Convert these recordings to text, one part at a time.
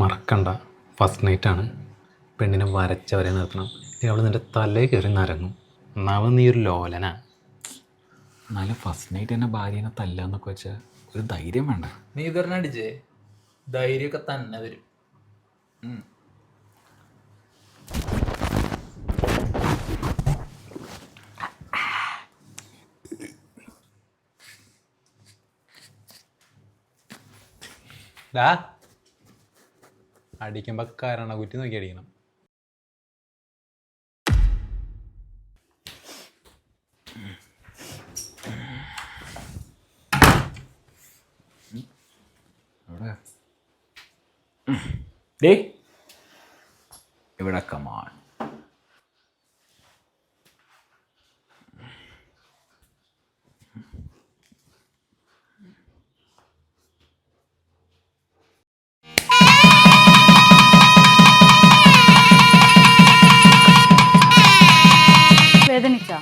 മറക്കണ്ട, ഫസ്റ്റ് നൈറ്റാണ്. പെണ്ണിനെ വരച്ചവരെ നിർത്തണം. അവൾ നിൻ്റെ തലയിൽ കയറി നരങ്ങും. നവ നീ ഒരു ലോലനാ. എന്നാലും ഫസ്റ്റ് നൈറ്റ് തന്നെ ഭാര്യനെ തല്ലാന്നൊക്കെ വെച്ചാൽ ഒരു ധൈര്യം വേണ്ട. നീ ഇതൊരെണ്ണം അടിച്ചേ, ധൈര്യമൊക്കെ തന്നെ വരും. അടിക്കുമ്പോൾ കരണകുറ്റി നോക്കി അടിക്കണം. ഇവിടെ കമാൺ. വേദനിച്ചാ?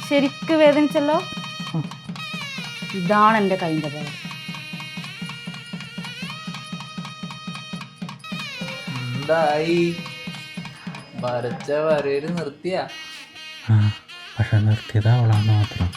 ശരിക്ക് വേദനിച്ചല്ലോ. ഇതാണ് എൻ്റെ കൈൻ്റെ പവർ. എന്തായി? വരച്ച വരയില് നിർത്തിയ? പക്ഷെ നിർത്തിയത് അവളാന്ന് മാത്രം.